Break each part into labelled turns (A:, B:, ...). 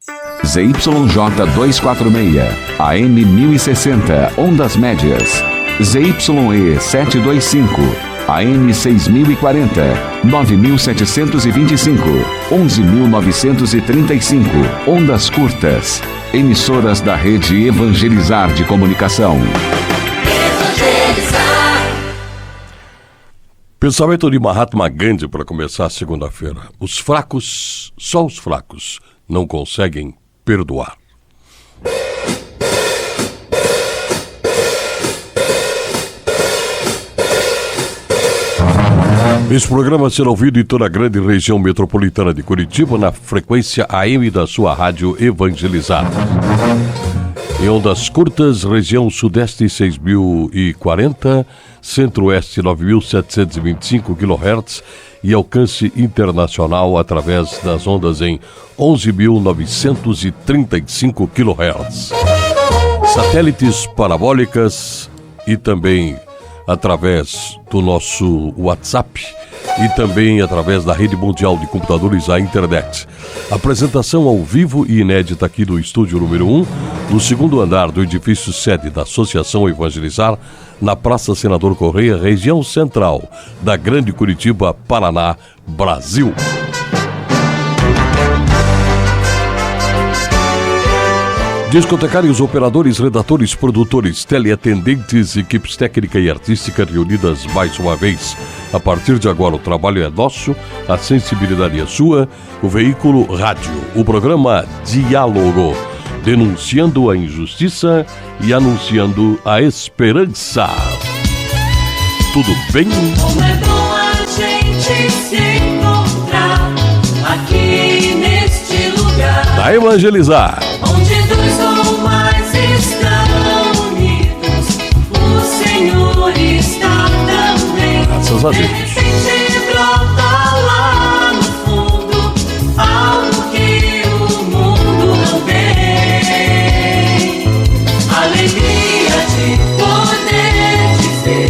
A: ZYJ 246, AM 1060, ondas médias. ZYE 725, AM 6040, 9725, 11.935, ondas curtas. Emissoras da Rede Evangelizar de Comunicação.
B: Pensamento de Mahatma Gandhi para começar a segunda-feira. Os fracos, só os fracos, não conseguem perdoar. Esse programa será ouvido em toda a grande região metropolitana de Curitiba na frequência AM da sua rádio Evangelizar. Em ondas curtas, região sudeste 6.040, centro-oeste 9.725 kHz e alcance internacional através das ondas em 11.935 kHz. Satélites parabólicas e também através do nosso WhatsApp e também através da rede mundial de computadores, a internet. Apresentação ao vivo e inédita aqui do estúdio número 1, no segundo andar do edifício sede da Associação Evangelizar, na Praça Senador Correia, região central da Grande Curitiba, Paraná, Brasil. Discotecários, operadores, redatores, produtores, teleatendentes, equipes técnica e artística reunidas mais uma vez. A partir de agora o trabalho é nosso, a sensibilidade é sua, o veículo rádio, o programa Diálogo, denunciando a injustiça e anunciando a esperança. Tudo bem?
C: Como é bom a gente se encontrar aqui neste lugar.
B: Da Evangelizar.
C: Onde dois ou mais estão unidos, o Senhor está também.
B: Graças a Deus.
C: De repente brota lá no fundo algo que o mundo não tem. Alegria de poder dizer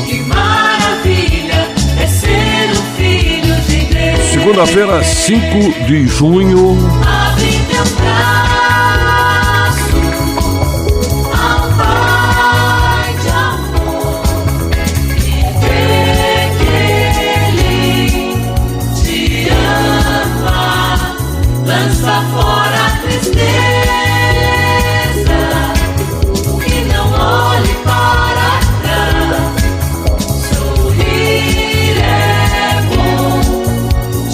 C: que maravilha é ser um filho de Deus.
B: Segunda-feira, 5 de junho.
C: Abre teu braço ao Pai de amor e vê que Ele te ama. Lança fora a tristeza e não olhe para trás. Sorrir é bom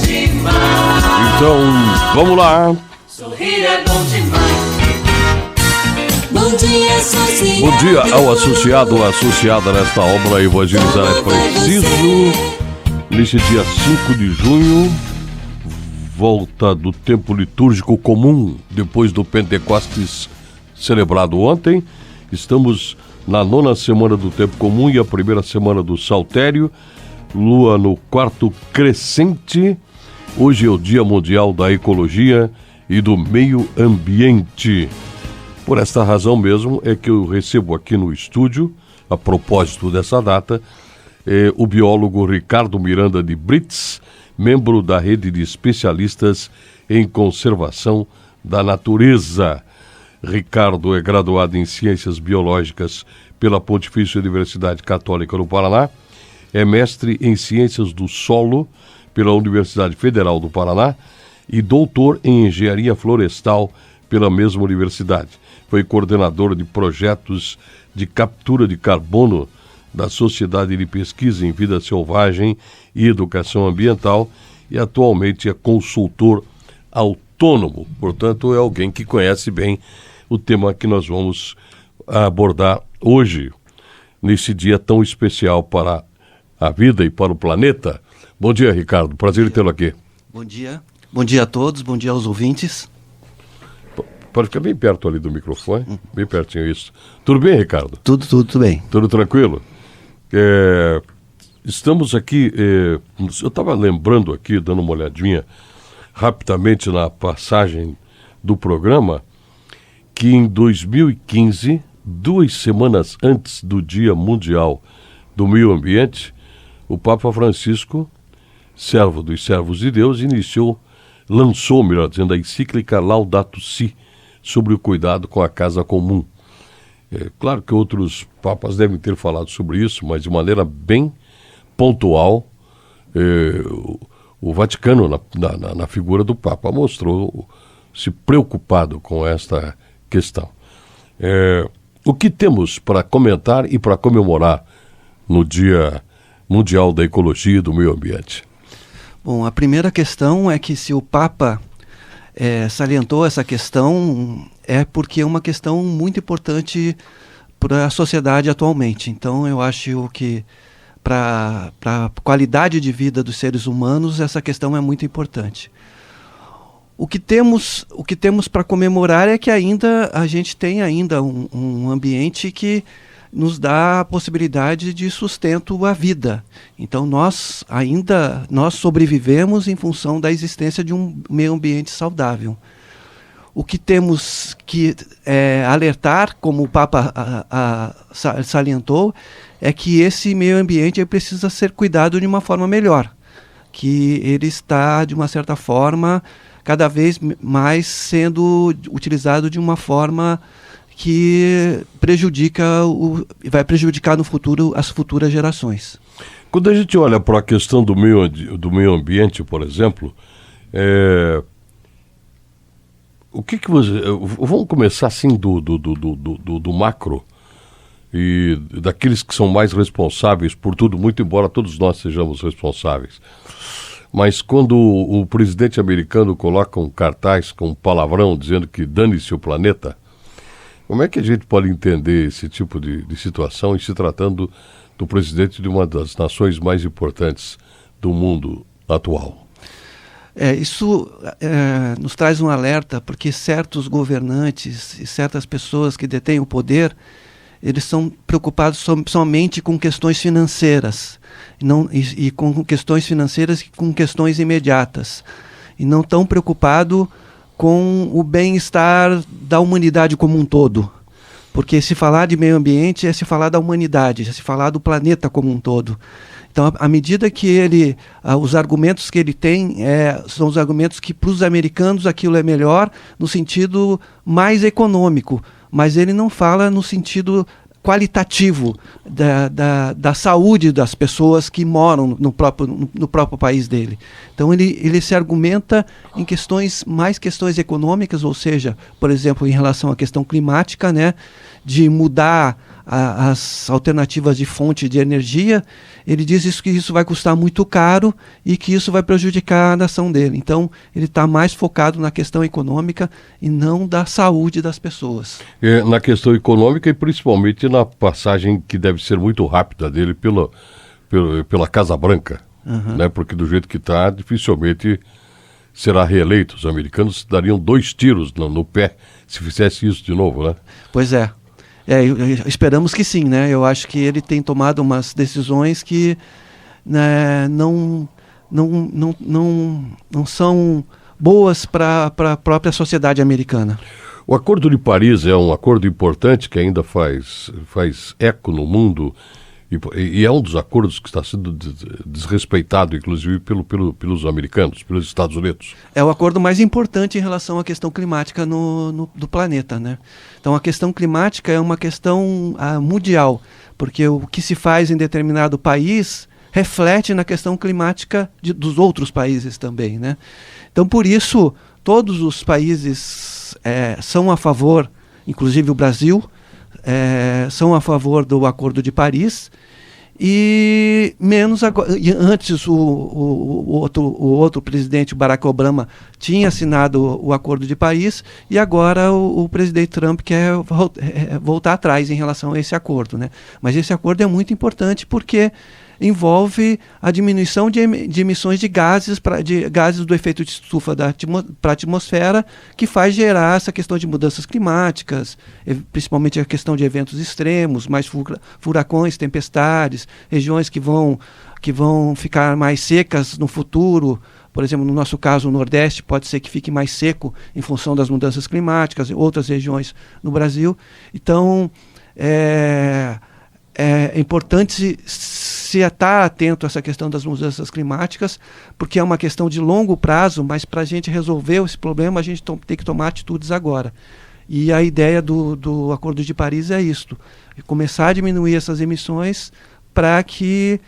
C: demais.
B: Então, vamos lá.
C: Sorrir é bom demais. Bom dia, associado.
B: Bom dia ao associado ou associada nesta obra Evangelizar é Preciso. Neste dia 5 de junho, volta do tempo litúrgico comum, depois do Pentecostes celebrado ontem. Estamos na 9ª semana do tempo comum e a primeira semana do Saltério. Lua no quarto crescente. Hoje é o Dia Mundial da Ecologia e do Meio Ambiente. Por esta razão mesmo é que eu recebo aqui no estúdio, a propósito dessa data, o biólogo Ricardo Miranda de Brits, membro da rede de especialistas em conservação da natureza. Ricardo é graduado em Ciências Biológicas pela Pontifícia Universidade Católica no Paraná, é mestre em Ciências do Solo pela Universidade Federal do Paraná e doutor em Engenharia Florestal pela mesma universidade. Foi coordenador de projetos de captura de carbono da Sociedade de Pesquisa em Vida Selvagem e Educação Ambiental e atualmente é consultor autônomo. Portanto, é alguém que conhece bem o tema que nós vamos abordar hoje, nesse dia tão especial para a vida e para o planeta. Bom dia, Ricardo. Prazer em tê-lo aqui.
D: Bom dia. Bom dia a todos, bom dia aos ouvintes.
B: Pode ficar bem perto ali do microfone, bem pertinho isso. Tudo bem, Ricardo?
D: Tudo bem.
B: Tudo tranquilo? Estamos aqui, eu estava lembrando aqui, dando uma olhadinha rapidamente na passagem do programa, que em 2015, 2 semanas antes do Dia Mundial do Meio Ambiente, o Papa Francisco, servo dos servos de Deus, iniciou lançou, melhor dizendo, a encíclica Laudato Si, sobre o cuidado com a casa comum. É claro que outros papas devem ter falado sobre isso, mas de maneira bem pontual, o Vaticano, na figura do Papa, mostrou-se preocupado com esta questão. O que temos para comentar e para comemorar no Dia Mundial da Ecologia e do Meio Ambiente?
D: Bom, a primeira questão é que se o Papa salientou essa questão, é porque é uma questão muito importante para a sociedade atualmente. Então, eu acho que para a qualidade de vida dos seres humanos, essa questão é muito importante. O que temos para comemorar é que a gente tem ainda um ambiente que nos dá a possibilidade de sustento à vida. Então nós sobrevivemos em função da existência de um meio ambiente saudável. O que temos que alertar, como o Papa salientou, é que esse meio ambiente precisa ser cuidado de uma forma melhor, que ele está, de uma certa forma, cada vez mais sendo utilizado de uma forma que vai prejudicar no futuro as futuras gerações.
B: Quando a gente olha para a questão do meio ambiente, por exemplo, o que você... Vamos começar assim do macro e daqueles que são mais responsáveis por tudo, muito embora todos nós sejamos responsáveis. Mas quando o presidente americano coloca um cartaz com um palavrão dizendo que dane-se o planeta, como é que a gente pode entender esse tipo de situação, e se tratando do presidente de uma das nações mais importantes do mundo atual?
D: Isso nos traz um alerta, porque certos governantes e certas pessoas que detêm o poder, eles são preocupados somente com questões financeiras, e com questões financeiras e com questões imediatas, e não estão preocupados com o bem-estar da humanidade como um todo. Porque se falar de meio ambiente é se falar da humanidade, é se falar do planeta como um todo. Então, à medida que os argumentos que ele tem são os argumentos que para os americanos aquilo é melhor no sentido mais econômico, mas ele não fala no sentido qualitativo da saúde das pessoas que moram no próprio país dele. Então ele se argumenta em mais questões econômicas, ou seja, por exemplo, em relação à questão climática, né, de mudar as alternativas de fonte de energia. Ele diz que isso vai custar muito caro e que isso vai prejudicar a nação dele. Então, ele está mais focado na questão econômica e não da saúde das pessoas.
B: Na questão econômica e principalmente na passagem que deve ser muito rápida dele pela Casa Branca, né? Porque do jeito que está, dificilmente será reeleito. Os americanos dariam 2 tiros no pé se fizesse isso de novo, né?
D: Pois é. Esperamos que sim, né? Eu acho que ele tem tomado umas decisões que, né, não são boas para a própria sociedade americana.
B: O Acordo de Paris é um acordo importante que ainda faz eco no mundo e é um dos acordos que está sendo desrespeitado, inclusive, pelos americanos, pelos Estados Unidos.
D: É o acordo mais importante em relação à questão climática do planeta, né? Então, a questão climática é uma questão mundial, porque o que se faz em determinado país reflete na questão climática dos outros países também, né? Então, por isso, todos os países são a favor, inclusive o Brasil, são a favor do Acordo de Paris, e menos agora. E antes o outro presidente, Barack Obama, tinha assinado o Acordo de Paris, e agora o presidente Trump quer voltar atrás em relação a esse acordo, né? Mas esse acordo é muito importante porque envolve a diminuição de emissões de gases do efeito de estufa para a atmosfera, que faz gerar essa questão de mudanças climáticas, principalmente a questão de eventos extremos, mais furacões, tempestades, regiões que vão ficar mais secas no futuro. Por exemplo, no nosso caso, o Nordeste pode ser que fique mais seco em função das mudanças climáticas, outras regiões no Brasil. Então, é importante se estar atento a essa questão das mudanças climáticas, porque é uma questão de longo prazo, mas para a gente resolver esse problema, a gente tem que tomar atitudes agora. E a ideia do Acordo de Paris é isto: começar a diminuir essas emissões para que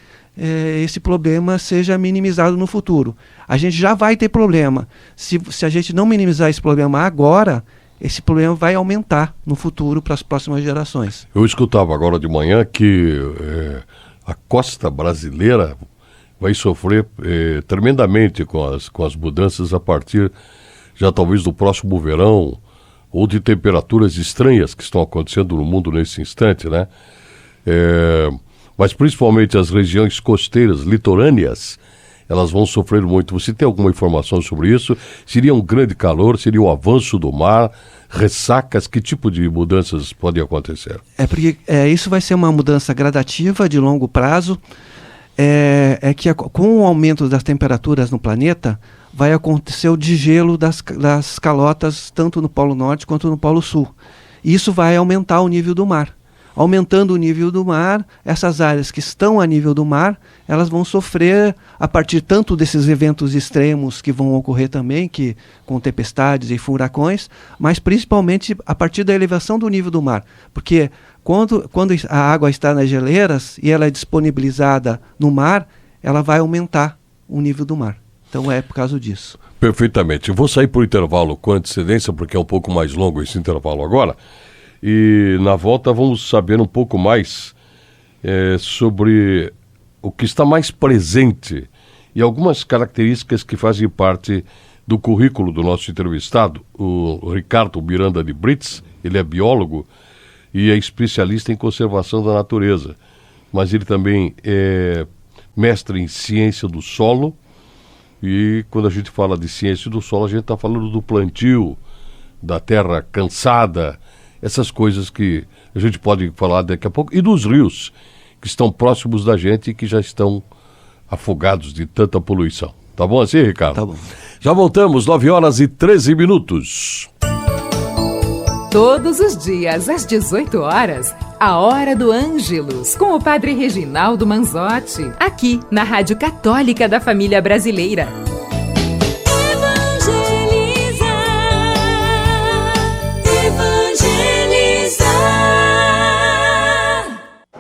D: esse problema seja minimizado no futuro. A gente já vai ter problema. Se a gente não minimizar esse problema agora, esse problema vai aumentar no futuro para as próximas gerações.
B: Eu escutava agora de manhã que a costa brasileira vai sofrer tremendamente com as mudanças a partir já talvez do próximo verão, ou de temperaturas estranhas que estão acontecendo no mundo nesse instante, né? Mas principalmente as regiões costeiras, litorâneas, elas vão sofrer muito. Você tem alguma informação sobre isso? Seria um grande calor? Seria o avanço do mar? Ressacas? Que tipo de mudanças podem acontecer?
D: Porque isso vai ser uma mudança gradativa, de longo prazo. Com o aumento das temperaturas no planeta, vai acontecer o degelo das calotas, tanto no Polo Norte quanto no Polo Sul. E isso vai aumentar o nível do mar. Aumentando o nível do mar, essas áreas que estão a nível do mar, elas vão sofrer a partir tanto desses eventos extremos que vão ocorrer também, com tempestades e furacões, mas principalmente a partir da elevação do nível do mar. Porque quando a água está nas geleiras e ela é disponibilizada no mar, ela vai aumentar o nível do mar. Então é por causa disso.
B: Perfeitamente. Eu vou sair por intervalo com antecedência, porque é um pouco mais longo esse intervalo agora. E na volta vamos saber um pouco mais sobre o que está mais presente e algumas características que fazem parte do currículo do nosso entrevistado, o Ricardo Miranda de Brits. Ele é biólogo e é especialista em conservação da natureza, mas ele também é mestre em ciência do solo. E quando a gente fala de ciência do solo, a gente está falando do plantio, da terra cansada, essas coisas que a gente pode falar daqui a pouco, e dos rios que estão próximos da gente e que já estão afogados de tanta poluição. Tá bom assim, Ricardo?
D: Tá bom.
B: Já voltamos, 9h13.
E: Todos os dias, às 18 horas, a Hora do Ângelus, com o Padre Reginaldo Manzotti, aqui na Rádio Católica da Família Brasileira.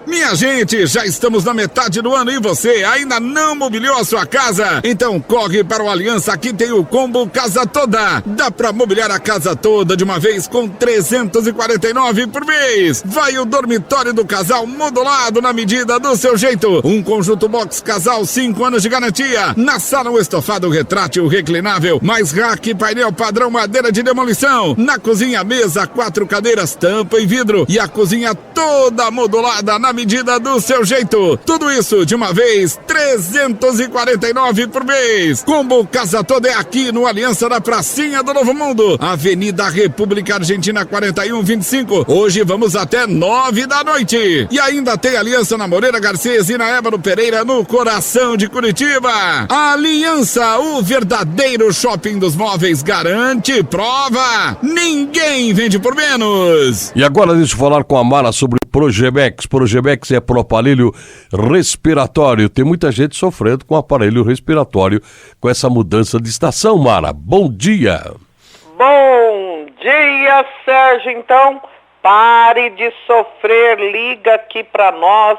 F: Minha gente, já estamos na metade do ano e você ainda não mobiliou a sua casa? Então corre para o Aliança, aqui tem o combo Casa Toda. Dá para mobiliar a casa toda de uma vez com R$349 por mês. Vai o dormitório do casal modulado na medida do seu jeito. Um conjunto box casal, 5 anos de garantia. Na sala um estofado retrátil reclinável, mais rack, painel padrão madeira de demolição. Na cozinha mesa, 4 cadeiras, tampa e vidro. E a cozinha toda modulada na medida do seu jeito. Tudo isso de uma vez, R$349 por mês. Combo Casa Toda é aqui no Aliança da Pracinha do Novo Mundo, Avenida República Argentina 4125. Hoje vamos até 9 da noite. E ainda tem Aliança na Moreira Garcês e na Ébano Pereira, no coração de Curitiba. Aliança, o verdadeiro shopping dos móveis, garante prova. Ninguém vende por menos.
B: E agora deixa eu falar com a Mara sobre Progemex. Progemex é pro aparelho respiratório. Tem muita gente sofrendo com aparelho respiratório com essa mudança de estação, Mara. Bom dia.
G: Bom dia, Sérgio. Então, pare de sofrer. Liga aqui para nós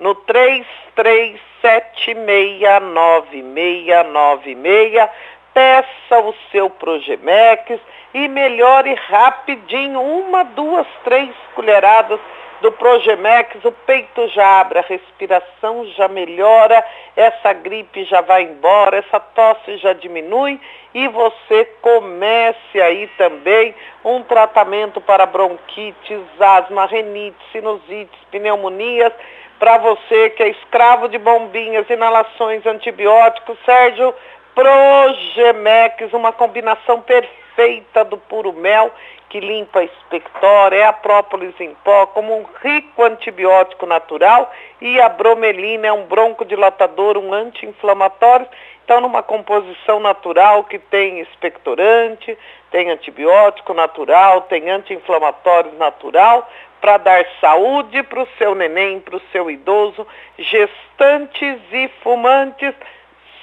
G: no 33769696. Peça o seu Progemex e melhore rapidinho, 1, 2, 3 colheradas do Progemex, o peito já abre, a respiração já melhora, essa gripe já vai embora, essa tosse já diminui e você comece aí também um tratamento para bronquites, asma, rinite, sinusites, pneumonias, para você que é escravo de bombinhas, inalações, antibióticos. Sérgio, Progemex, uma combinação perfeita do puro mel, que limpa a expectora, é a própolis em pó, como um rico antibiótico natural, e a bromelina é um broncodilatador, um anti-inflamatório. Então, numa composição natural que tem expectorante, tem antibiótico natural, tem anti-inflamatório natural, para dar saúde para o seu neném, para o seu idoso, gestantes e fumantes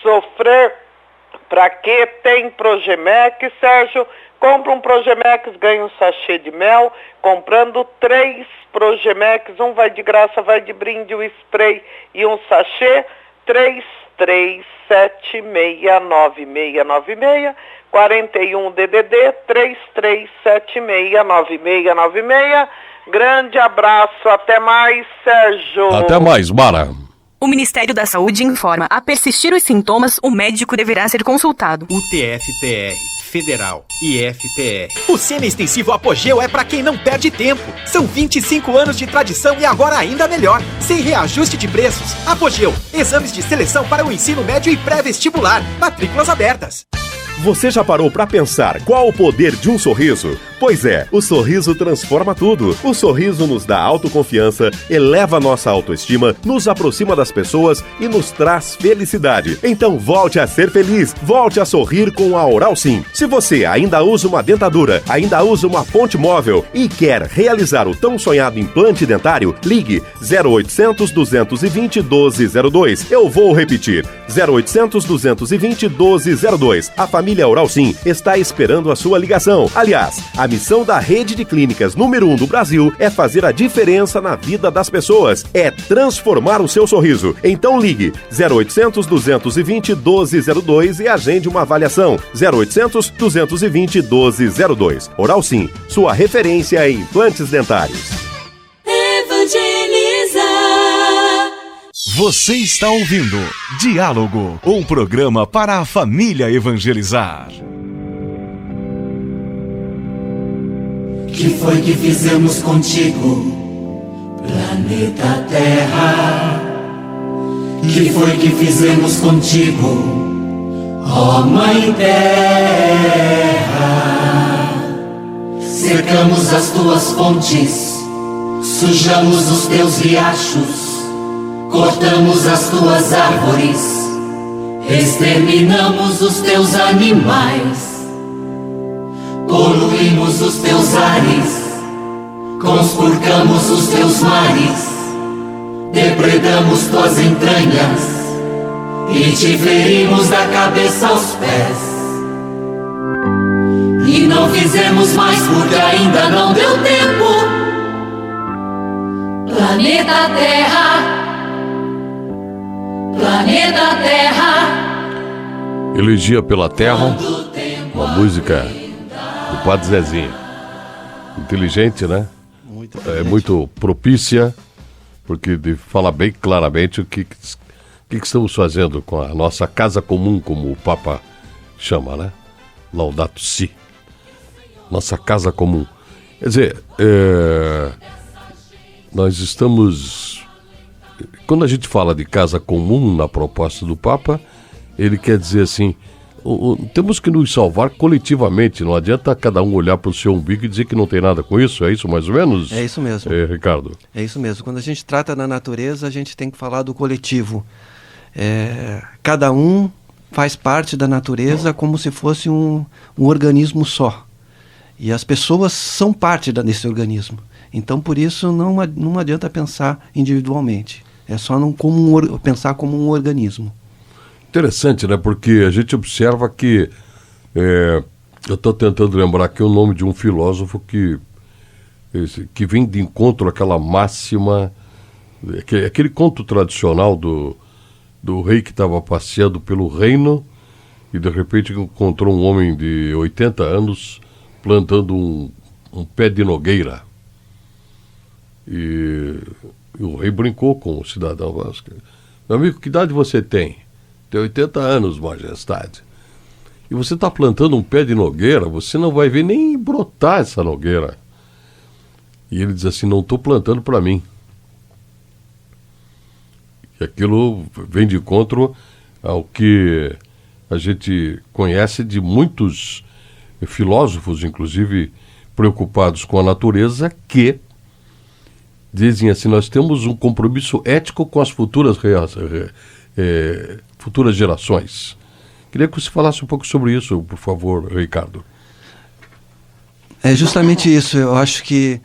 G: sofrer. Para que tem Progemex, Sérgio? Compra um Progemex, ganha um sachê de mel. Comprando 3 Progemex, um vai de graça, vai de brinde, o spray e um sachê. 33769696, 41 DDD 33769696. Grande abraço, até mais, Sérgio.
B: Até mais, Mara.
H: O Ministério da Saúde informa: a persistir os sintomas, o médico deverá ser consultado.
I: UTF-PR, Federal, IFPR. O Semi Extensivo Apogeu é para quem não perde tempo. São 25 anos de tradição e agora ainda melhor, sem reajuste de preços. Apogeu, exames de seleção para o ensino médio e pré-vestibular. Matrículas abertas.
J: Você já parou para pensar qual o poder de um sorriso? Pois é, o sorriso transforma tudo. O sorriso nos dá autoconfiança, eleva nossa autoestima, nos aproxima das pessoas e nos traz felicidade. Então volte a ser feliz, volte a sorrir com a Oral Sim. Se você ainda usa uma dentadura, ainda usa uma ponte móvel e quer realizar o tão sonhado implante dentário, ligue 0800 220 1202. Eu vou repetir, 0800 220 1202. A família Oral Sim está esperando a sua ligação. Aliás, a missão da rede de clínicas número 1 do Brasil é fazer a diferença na vida das pessoas, é transformar o seu sorriso. Então ligue 0800 220 1202 e agende uma avaliação. 0800 220 1202. Oral Sim, sua referência em implantes dentários.
C: Evangeliza.
K: Você está ouvindo Diálogo, um programa para a família evangelizar.
L: Que foi que fizemos contigo, planeta Terra? Que foi que fizemos contigo, ó Mãe Terra? Secamos as tuas fontes, sujamos os teus riachos, cortamos as tuas árvores, exterminamos os teus animais. Poluímos os teus ares, conspurcamos os teus mares, depredamos tuas entranhas e te ferimos da cabeça aos pés. E não fizemos mais porque ainda não deu tempo. Planeta Terra, planeta Terra.
B: Elegia pela Terra, uma música do Padre Zezinho. Inteligente, né?
D: Muito
B: muito propícia, porque fala bem claramente o que estamos fazendo com a nossa casa comum, como o Papa chama, né? Laudato Si. Nossa casa comum. Quer dizer, nós estamos... Quando a gente fala de casa comum na proposta do Papa, ele quer dizer assim... temos que nos salvar coletivamente, não adianta cada um olhar para o seu umbigo e dizer que não tem nada com isso, é isso mais ou menos?
D: É isso mesmo.
B: Ricardo?
D: É isso mesmo. Quando a gente trata da natureza, a gente tem que falar do coletivo. Cada um faz parte da natureza como se fosse um organismo só. E as pessoas são parte desse organismo. Então, por isso, não adianta pensar individualmente. É só pensar como um organismo.
B: Interessante, né? Porque a gente observa que... eu estou tentando lembrar aqui o nome de um filósofo que vem de encontro àquela máxima... Aquele conto tradicional do rei que estava passeando pelo reino e de repente encontrou um homem de 80 anos plantando um pé de nogueira. E o rei brincou com o cidadão. Meu amigo, que idade você tem? Tem 80 anos, majestade. E você está plantando um pé de nogueira, você não vai ver nem brotar essa nogueira. E ele diz assim, não estou plantando para mim. E aquilo vem de encontro ao que a gente conhece de muitos filósofos, inclusive preocupados com a natureza, que dizem assim, nós temos um compromisso ético com as futuras gerações. Queria que você falasse um pouco sobre isso, por favor, Ricardo.
D: É justamente isso. Eu acho que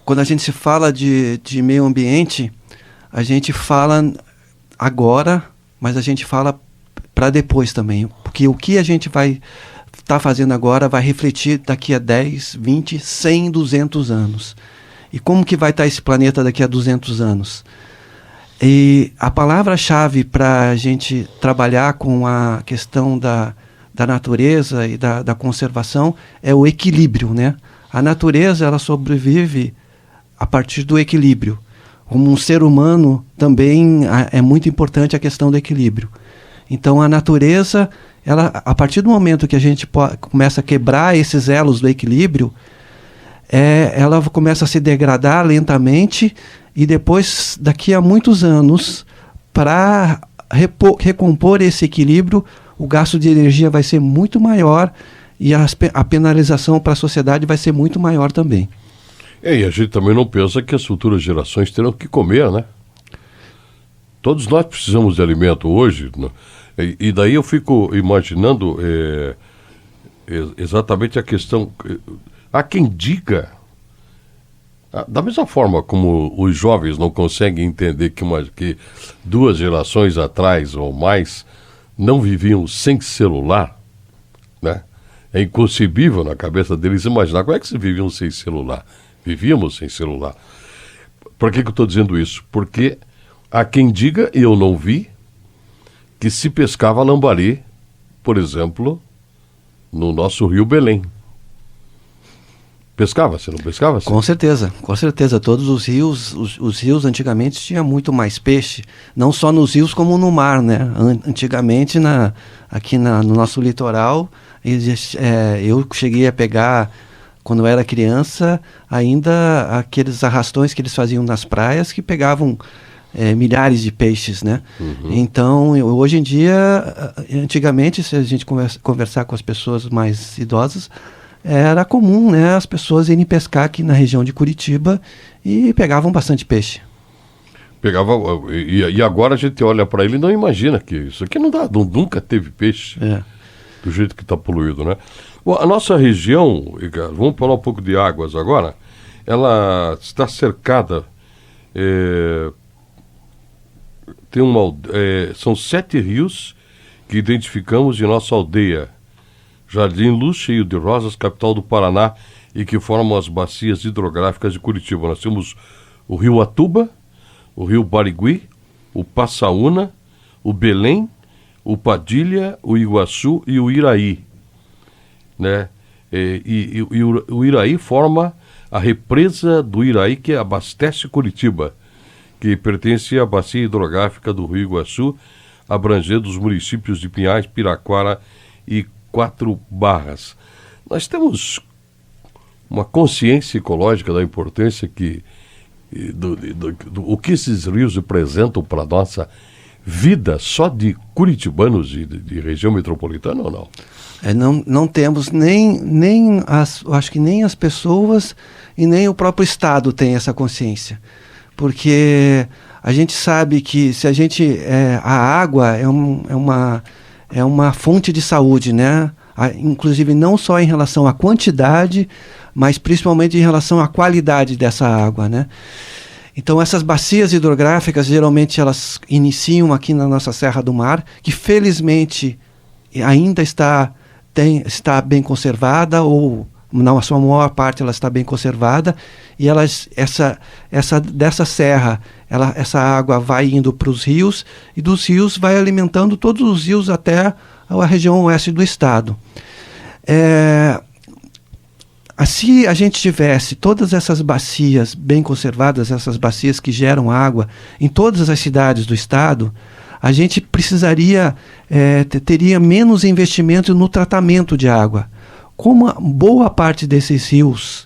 D: Quando a gente se fala de meio ambiente, a gente fala agora, mas a gente fala para depois também. Porque o que a gente vai estar fazendo agora vai refletir daqui a 10, 20, 100, 200 anos. E como que vai estar esse planeta daqui a 200 anos? E a palavra-chave para a gente trabalhar com a questão da natureza e da conservação é o equilíbrio, né? A natureza, ela sobrevive a partir do equilíbrio. Como um ser humano, também é muito importante a questão do equilíbrio. Então, a natureza, ela, a partir do momento que a gente começa a quebrar esses elos do equilíbrio, ela começa a se degradar lentamente e depois, daqui a muitos anos, para recompor esse equilíbrio, o gasto de energia vai ser muito maior e a penalização para a sociedade vai ser muito maior também.
B: E a gente também não pensa que as futuras gerações terão que comer, né? Todos nós precisamos de alimento hoje, né? E daí eu fico imaginando exatamente a questão. Há quem diga, da mesma forma como os jovens não conseguem entender que 2 gerações atrás ou mais não viviam sem celular, né? É inconcebível na cabeça deles imaginar como é que se viviam sem celular. Vivíamos sem celular. Por que eu estou dizendo isso? Porque há quem diga, e eu não vi, que se pescava lambari, por exemplo, no nosso rio Belém. Pescava-se, não pescava-se?
D: Com certeza. Todos os rios antigamente tinham muito mais peixe, não só nos rios como no mar, né? Antigamente, aqui no nosso litoral, eu cheguei a pegar, quando eu era criança, ainda aqueles arrastões que eles faziam nas praias, que pegavam milhares de peixes, né? Uhum. Então, hoje em dia, antigamente, se a gente conversar com as pessoas mais idosas, era comum, né, as pessoas irem pescar aqui na região de Curitiba e pegavam bastante peixe.
B: E agora a gente olha para ele e não imagina que isso aqui nunca teve peixe do jeito que está poluído, né? Bom, a nossa região, vamos falar um pouco de águas agora, ela está cercada, são 7 rios que identificamos em nossa aldeia, Jardim Luz, cheio de rosas, capital do Paraná, e que formam as bacias hidrográficas de Curitiba. Nós temos o rio Atuba, o rio Barigui, o Passaúna, o Belém, o Padilha, o Iguaçu e o Iraí, né? E o Iraí forma a represa do Iraí, que abastece Curitiba, que pertence à bacia hidrográfica do rio Iguaçu, abrangendo os municípios de Pinhais, Piraquara e 4 Barras. Nós temos uma consciência ecológica da importância o que esses rios representam para a nossa vida só de curitibanos e de região metropolitana ou não?
D: Não temos acho que nem as pessoas e nem o próprio Estado tem essa consciência, porque a gente sabe que se a água é uma fonte de saúde, né? Inclusive não só em relação à quantidade, mas principalmente em relação à qualidade dessa água, né? Então essas bacias hidrográficas, geralmente elas iniciam aqui na nossa Serra do Mar, que felizmente ainda está bem conservada, ou na sua maior parte ela está bem conservada, e dessa serra, essa água vai indo para os rios, e dos rios vai alimentando todos os rios até a região oeste do estado. Se a gente tivesse todas essas bacias bem conservadas, essas bacias que geram água em todas as cidades do estado, a gente teria menos investimento no tratamento de água. Como boa parte desses rios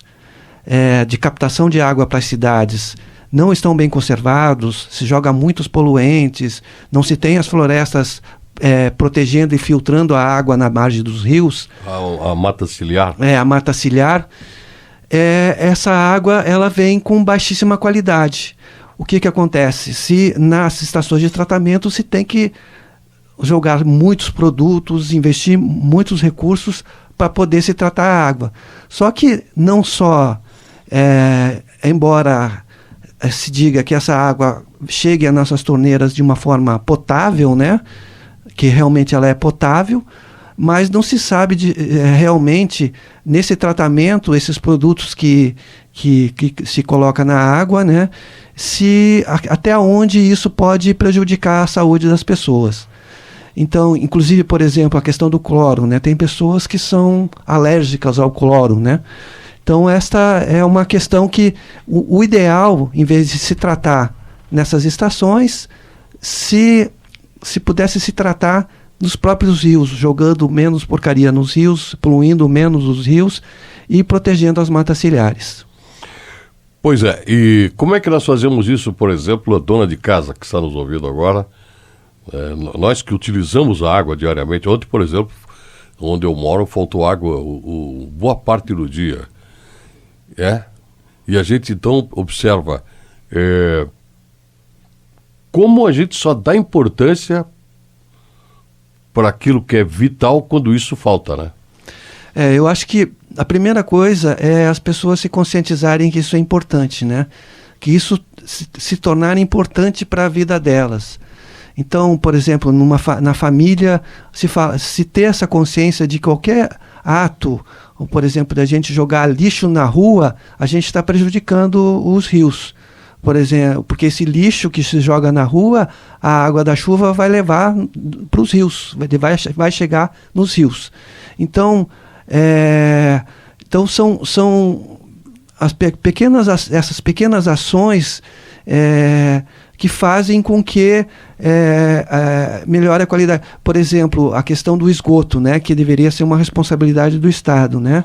D: de captação de água para as cidades não estão bem conservados, se joga muitos poluentes, não se tem as florestas protegendo e filtrando a água na margem dos rios.
B: A mata ciliar.
D: A mata ciliar. Essa água ela vem com baixíssima qualidade. O que acontece? Se nas estações de tratamento se tem que jogar muitos produtos, investir muitos recursos para poder se tratar a água. Só que não só embora se diga que essa água chegue às nossas torneiras de uma forma potável, né? Que realmente ela é potável, mas não se sabe realmente nesse tratamento, esses produtos que se coloca na água, né? Até onde isso pode prejudicar a saúde das pessoas. Então, inclusive, por exemplo, a questão do cloro, né? Tem pessoas que são alérgicas ao cloro, né? Então, esta é uma questão que o ideal, em vez de se tratar nessas estações, se pudesse se tratar nos próprios rios, jogando menos porcaria nos rios, poluindo menos os rios e protegendo as matas ciliares.
B: Pois é, e como é que nós fazemos isso, por exemplo, a dona de casa que está nos ouvindo agora, nós que utilizamos a água diariamente. Ontem, por exemplo, onde eu moro, faltou água boa parte do dia. E a gente então observa como a gente só dá importância para aquilo que é vital quando isso falta, né?
D: Eu acho que a primeira coisa é as pessoas se conscientizarem que isso é importante, né? Que isso se tornar importante para a vida delas. Então, por exemplo, na família, se ter essa consciência de qualquer ato, ou, por exemplo, da gente jogar lixo na rua, a gente está prejudicando os rios. Por exemplo, porque esse lixo que se joga na rua, a água da chuva vai levar para os rios, vai chegar nos rios. Então, são essas pequenas ações que fazem com que melhore a qualidade. Por exemplo, a questão do esgoto, né, que deveria ser uma responsabilidade do Estado, né?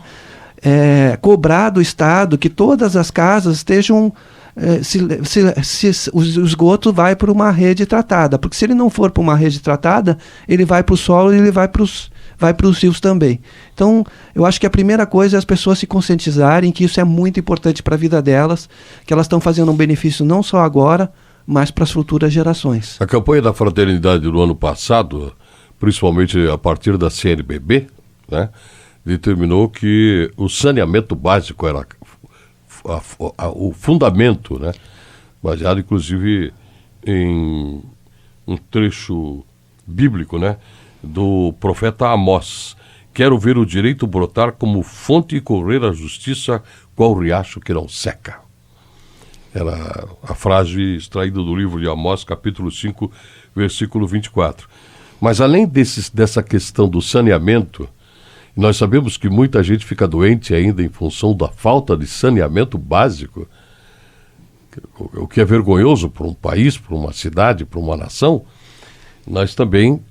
D: Cobrar do Estado que todas as casas estejam... o esgoto vai para uma rede tratada, porque se ele não for para uma rede tratada, ele vai para o solo e ele vai para os rios também. Então, eu acho que a primeira coisa é as pessoas se conscientizarem que isso é muito importante para a vida delas, que elas estão fazendo um benefício não só agora, mas para as futuras gerações.
B: A campanha da fraternidade do ano passado, principalmente a partir da CNBB, né, determinou que o saneamento básico era o fundamento, né, baseado inclusive em um trecho bíblico, né, do profeta Amós. Quero ver o direito brotar como fonte e correr a justiça qual riacho que não seca. Era a frase extraída do livro de Amós, capítulo 5, versículo 24. Mas além dessa questão do saneamento, nós sabemos que muita gente fica doente ainda em função da falta de saneamento básico, o que é vergonhoso para um país, para uma cidade, para uma nação. Nós também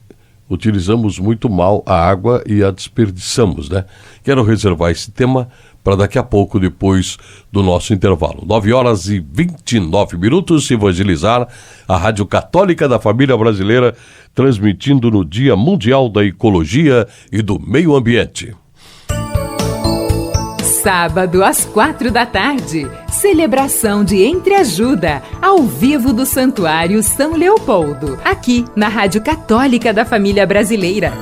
B: utilizamos muito mal a água e a desperdiçamos, né? Quero reservar esse tema para daqui a pouco, depois do nosso intervalo. 9h29, Evangelizar, a Rádio Católica da Família Brasileira, transmitindo no Dia Mundial da Ecologia e do Meio Ambiente.
E: Sábado, às 4h, celebração de Entreajuda, ao vivo do Santuário São Leopoldo, aqui na Rádio Católica da Família Brasileira.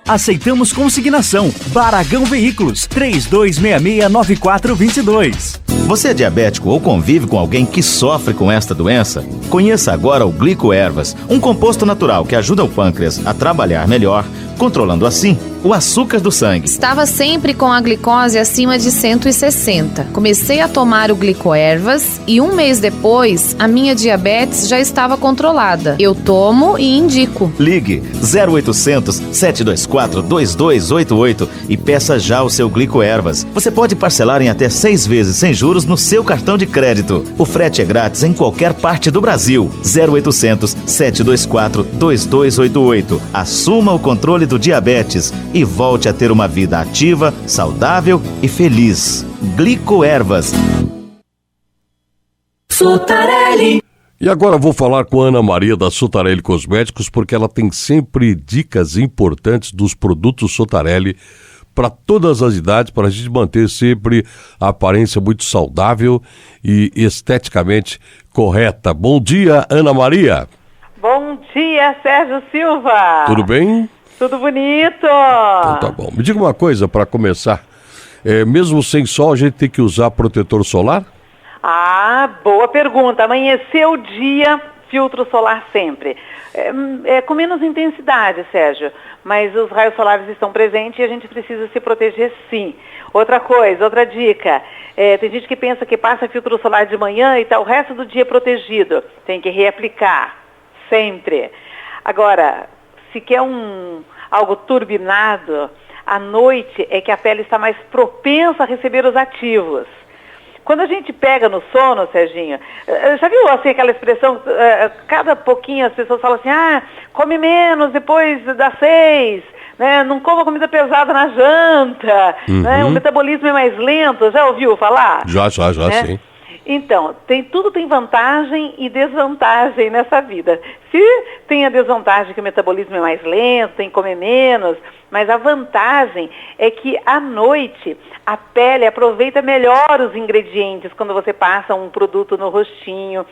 M: Aceitamos consignação. Baragão Veículos, 3266-9422.
N: Você é diabético ou convive com alguém que sofre com esta doença? Conheça agora o Glicoervas, um composto natural que ajuda o pâncreas a trabalhar melhor, controlando assim o açúcar do sangue.
O: Estava sempre com a glicose acima de 160. Comecei a tomar o Glicoervas e 1 mês depois, a minha diabetes já estava controlada. Eu tomo e indico.
N: Ligue 0800 724 2288 e peça já o seu Glicoervas. Você pode parcelar em até 6 vezes sem juros no seu cartão de crédito. O frete é grátis em qualquer parte do Brasil. 0800 724 2288. Assuma o controle do diabetes e volte a ter uma vida ativa, saudável e feliz. Glicoervas.
B: Sotarelli. E agora vou falar com a Ana Maria da Sotarelli Cosméticos, porque ela tem sempre dicas importantes dos produtos Sotarelli para todas as idades, para a gente manter sempre a aparência muito saudável e esteticamente correta. Bom dia, Ana Maria.
P: Bom dia, Sérgio Silva.
B: Tudo bem?
P: Tudo bonito.
B: Então tá bom. Me diga uma coisa para começar. Mesmo sem sol, a gente tem que usar protetor solar?
P: Ah, boa pergunta. Amanheceu o dia, filtro solar sempre. Com menos intensidade, Sérgio, mas os raios solares estão presentes e a gente precisa se proteger sim. Outra coisa, outra dica, tem gente que pensa que passa filtro solar de manhã e tá o resto do dia protegido. Tem que reaplicar, sempre. Agora, se quer algo turbinado, à noite é que a pele está mais propensa a receber os ativos. Quando a gente pega no sono, Serginho, já viu assim aquela expressão, cada pouquinho as pessoas falam assim, come menos depois das 6, né? Não coma comida pesada na janta, né? O metabolismo é mais lento, já ouviu falar?
B: Já,
P: né?
B: Sim.
P: Então, tudo tem vantagem e desvantagem nessa vida. Se tem a desvantagem que o metabolismo é mais lento, tem que comer menos, mas a vantagem é que à noite a pele aproveita melhor os ingredientes quando você passa um produto no rostinho.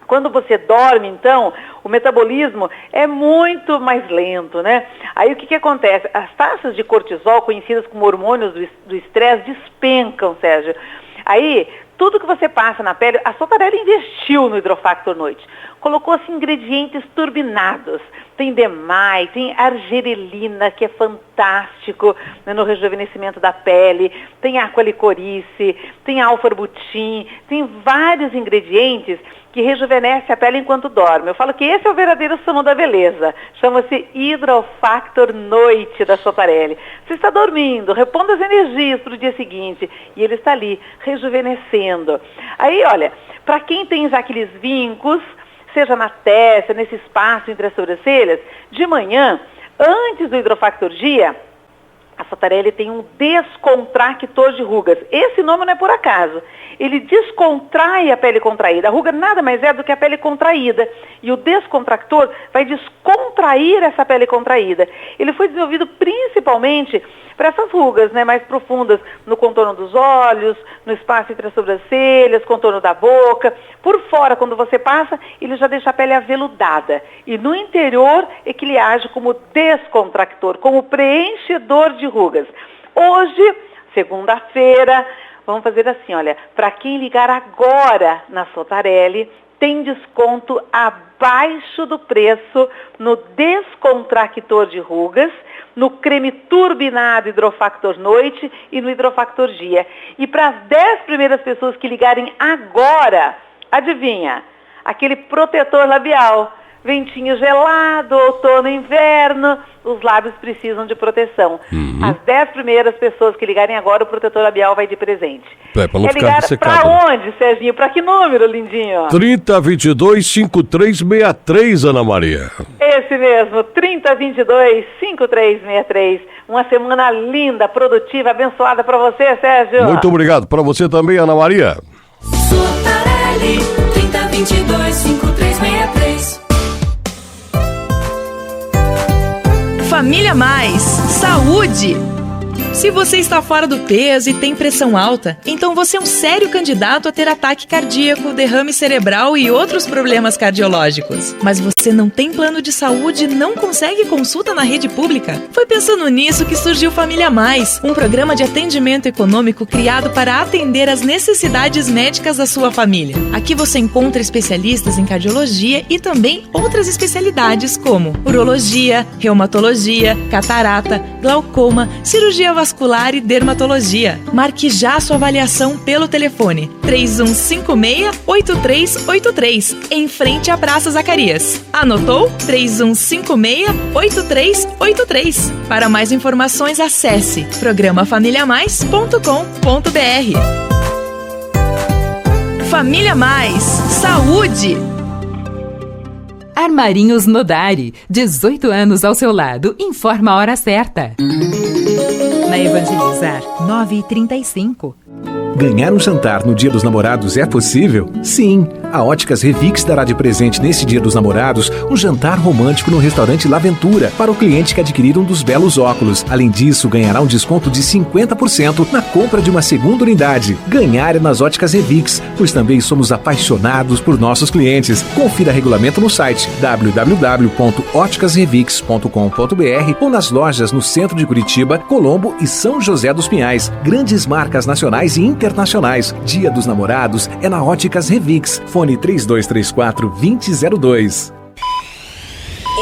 P: Quando você dorme, então, o metabolismo é muito mais lento, né? Aí o que acontece? As taxas de cortisol, conhecidas como hormônios do estresse, despencam, Sérgio. Aí, tudo que você passa na pele, a Sotarelli investiu no Hidrofactor Noite. Colocou assim, ingredientes turbinados. Tem Demai, tem argerelina, que é fantástico, né, no rejuvenescimento da pele. Tem aqualicorice, tem alfa-arbutin, tem vários ingredientes que rejuvenescem a pele enquanto dorme. Eu falo que esse é o verdadeiro salão da beleza. Chama-se Hidrofactor Noite da Sotarelli. Você está dormindo, repondo as energias para o dia seguinte e ele está ali, rejuvenescendo. Aí, olha, para quem tem já aqueles vincos, seja na testa, nesse espaço entre as sobrancelhas, de manhã, antes do Hidrofactor Dia, a Sotarelli tem um descontractor de rugas. Esse nome não é por acaso. Ele descontrai a pele contraída. A ruga nada mais é do que a pele contraída. E o descontractor vai descontrair essa pele contraída. Ele foi desenvolvido principalmente para essas rugas, né, mais profundas, no contorno dos olhos, no espaço entre as sobrancelhas, contorno da boca. Por fora, quando você passa, ele já deixa a pele aveludada. E no interior é que ele age como descontractor, como preenchedor de rugas. Hoje, segunda-feira, vamos fazer assim, olha, para quem ligar agora na Sotarelli, tem desconto abaixo do preço no descontractor de rugas, no creme turbinado Hidrofactor Noite e no Hidrofactor Dia. E para as 10 primeiras pessoas que ligarem agora, adivinha? Aquele protetor labial. Ventinho gelado, outono, inverno, os lábios precisam de proteção. As 10 primeiras pessoas que ligarem agora, o protetor labial vai de presente.
B: Pra não ficar
P: ligar
B: ressecado.
P: Pra onde, Serginho? Pra que número, lindinho?
B: 3022-5363, Ana Maria.
P: Esse mesmo, 3022-5363. Uma semana linda, produtiva, abençoada pra você, Sérgio.
B: Muito obrigado. Pra você também, Ana Maria.
C: Sotarelli, 3022-5363.
Q: Família Mais Saúde. Se você está fora do peso e tem pressão alta, então você é um sério candidato a ter ataque cardíaco, derrame cerebral e outros problemas cardiológicos. Mas você não tem plano de saúde e não consegue consulta na rede pública? Foi pensando nisso que surgiu Família Mais, um programa de atendimento econômico criado para atender às necessidades médicas da sua família. Aqui você encontra especialistas em cardiologia e também outras especialidades como urologia, reumatologia, catarata, glaucoma, cirurgia vascular e dermatologia. Marque já sua avaliação pelo telefone 3156-8383, em frente à Praça Zacarias. Anotou? 3156-8383. Para mais informações, acesse programafamiliamais.com.br. Família Mais Saúde.
E: Armarinhos Nodari, 18 anos ao seu lado. Informa a hora certa. Na Evangelizar, 9h35.
R: Ganhar um jantar no Dia dos Namorados é possível? Sim! A Óticas Revix dará de presente nesse Dia dos Namorados um jantar romântico no restaurante L'Aventura para o cliente que adquirir um dos belos óculos. Além disso, ganhará um desconto de 50% na compra de uma segunda unidade. Ganhar é nas Óticas Revix, pois também somos apaixonados por nossos clientes. Confira regulamento no site www.óticasrevix.com.br ou nas lojas no centro de Curitiba, Colombo e São José dos Pinhais. Grandes marcas nacionais e internacionais. Dia dos Namorados é na Óticas Revix. Fone 3234-2002.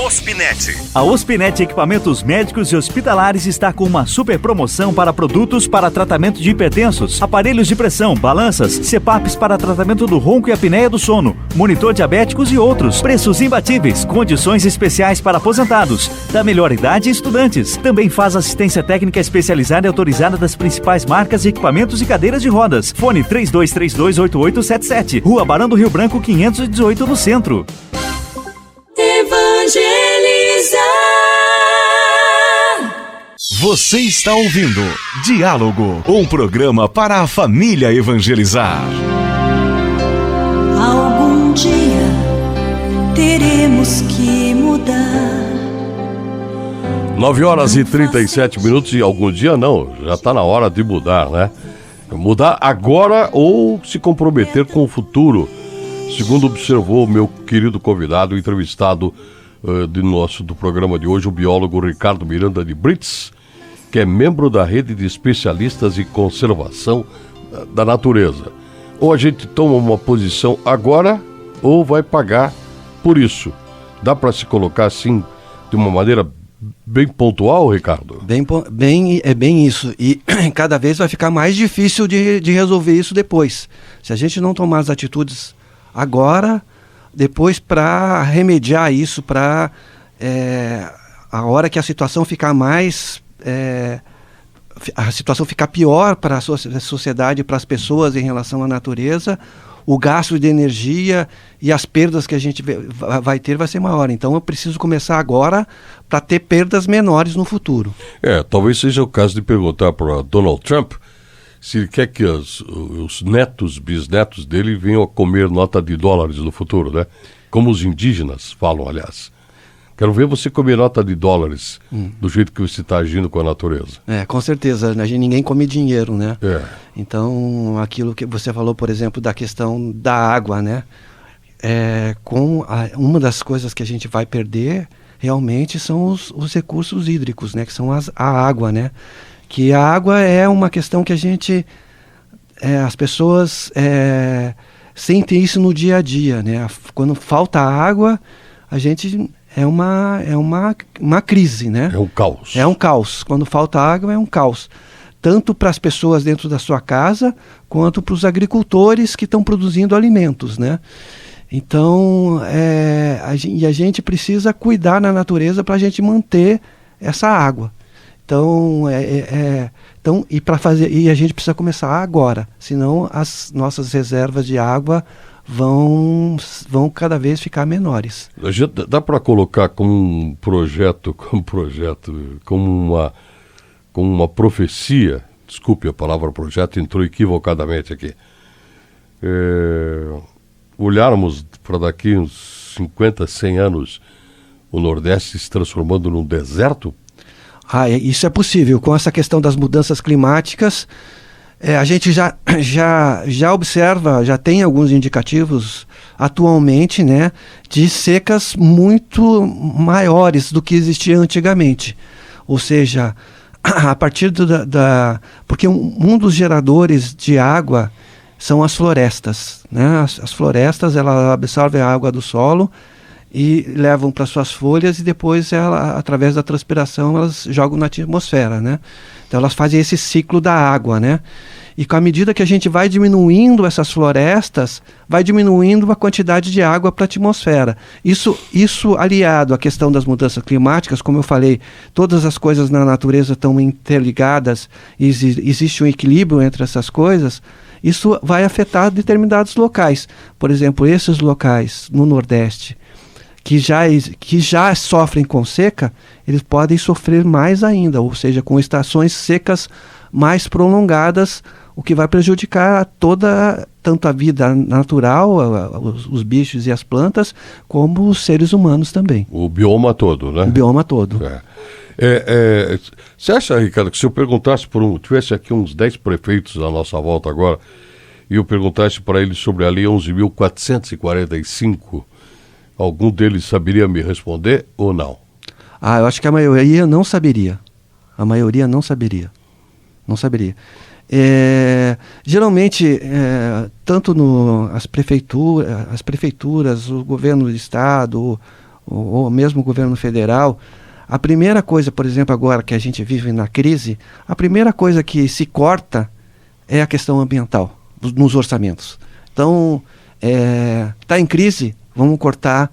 M: Ospinet. A Ospinet Equipamentos Médicos e Hospitalares está com uma super promoção para produtos para tratamento de hipertensos, aparelhos de pressão, balanças, CPAPs para tratamento do ronco e apneia do sono, monitor diabéticos e outros. Preços imbatíveis, condições especiais para aposentados, da melhor idade e estudantes. Também faz assistência técnica especializada e autorizada das principais marcas, equipamentos e cadeiras de rodas. Fone 32328877, Rua Barão do Rio Branco 518 no centro.
C: Evangelizar.
K: Você está ouvindo Diálogo, um programa para a família evangelizar.
C: Algum dia teremos que mudar.
B: 9h37 e algum dia não, já está na hora de mudar, né? Mudar agora ou se comprometer com o futuro. Segundo observou o meu querido convidado, entrevistado do programa de hoje, o biólogo Ricardo Miranda de Brits, que é membro da rede de especialistas em conservação da natureza. Ou a gente toma uma posição agora, ou vai pagar por isso. Dá para se colocar assim, de uma maneira bem pontual, Ricardo?
D: É bem isso. E cada vez vai ficar mais difícil de resolver isso depois. Se a gente não tomar as atitudes agora, depois para remediar isso, para a hora que a situação ficar mais... a situação ficar pior para a sociedade, para as pessoas em relação à natureza, o gasto de energia e as perdas que a gente vai ter vai ser maior. Então eu preciso começar agora para ter perdas menores no futuro.
B: Talvez seja o caso de perguntar para Donald Trump se ele quer que os netos, bisnetos dele venham a comer nota de dólares no futuro, né? Como os indígenas falam, aliás. Quero ver você comer nota de dólares do jeito que você está agindo com a natureza.
D: Com certeza. Ninguém come dinheiro, né? Então, aquilo que você falou, por exemplo, da questão da água, né? Uma das coisas que a gente vai perder realmente são os recursos hídricos, né? Que são a água, né? Que a água é uma questão que a gente... as pessoas sentem isso no dia a dia, né? Quando falta água, a gente... É uma crise, né?
B: É um caos.
D: É um caos. Quando falta água, é um caos. Tanto para as pessoas dentro da sua casa, quanto para os agricultores que estão produzindo alimentos, né? Então, a gente precisa cuidar da natureza para a gente manter essa água. Então, e a gente precisa começar agora, senão as nossas reservas de água vão cada vez ficar menores.
B: Dá para colocar como um projeto, como uma profecia, desculpe a palavra projeto, entrou equivocadamente aqui, olharmos para daqui uns 50, 100 anos o Nordeste se transformando num deserto?
D: Isso é possível. Com essa questão das mudanças climáticas, a gente já observa, já tem alguns indicativos atualmente, né, de secas muito maiores do que existia antigamente. Ou seja, a partir porque um dos geradores de água são as florestas, né? As florestas, elas absorvem a água do solo e levam para suas folhas e depois, através da transpiração, elas jogam na atmosfera, né? Então elas fazem esse ciclo da água, né? E com a medida que a gente vai diminuindo essas florestas, vai diminuindo a quantidade de água para a atmosfera. Isso aliado à questão das mudanças climáticas, como eu falei, todas as coisas na natureza estão interligadas, existe um equilíbrio entre essas coisas, isso vai afetar determinados locais. Por exemplo, esses locais no Nordeste, que já sofrem com seca, eles podem sofrer mais ainda, ou seja, com estações secas mais prolongadas, o que vai prejudicar tanto a vida natural, os bichos e as plantas, como os seres humanos também.
B: O bioma todo, né?
D: O bioma todo.
B: Você acha, Ricardo, que se eu perguntasse tivesse aqui uns 10 prefeitos à nossa volta agora, e eu perguntasse para eles sobre a Lei 11.445, algum deles saberia me responder ou não?
D: Eu acho que a maioria não saberia. A maioria não saberia. Não saberia. Geralmente, tanto as prefeituras, o governo do estado, ou mesmo o governo federal, a primeira coisa, por exemplo, agora que a gente vive na crise, a primeira coisa que se corta é a questão ambiental, nos orçamentos. Então, está em crise, vamos cortar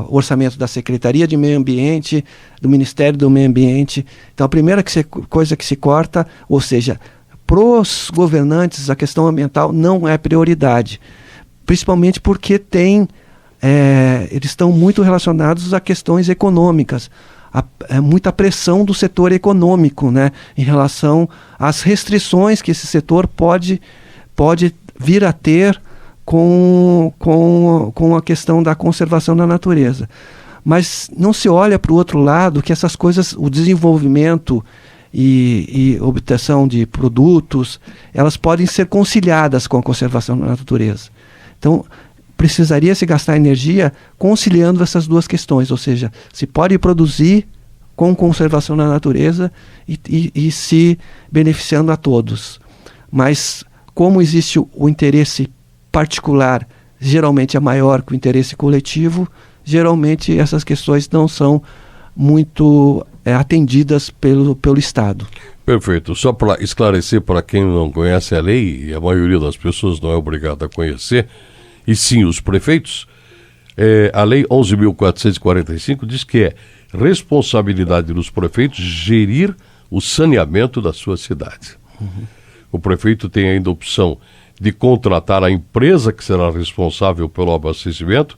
D: o orçamento da Secretaria de Meio Ambiente, do Ministério do Meio Ambiente. Então a primeira coisa que se corta, ou seja, para os governantes a questão ambiental não é prioridade, principalmente porque eles estão muito relacionados a questões econômicas, muita pressão do setor econômico, né, em relação às restrições que esse setor pode vir a ter com a questão da conservação da natureza. Mas não se olha para o outro lado que essas coisas, o desenvolvimento e obtenção de produtos, elas podem ser conciliadas com a conservação da natureza. Então, precisaria se gastar energia conciliando essas duas questões, ou seja, se pode produzir com conservação da natureza e se beneficiando a todos. Mas como existe o interesse particular, geralmente é maior que o interesse coletivo, geralmente essas questões não são muito atendidas pelo Estado.
B: Perfeito. Só para esclarecer para quem não conhece a lei, e a maioria das pessoas não é obrigada a conhecer, e sim os prefeitos, a lei 11.445 diz que é responsabilidade dos prefeitos gerir o saneamento da sua cidade. Uhum. O prefeito tem ainda a opção de contratar a empresa que será responsável pelo abastecimento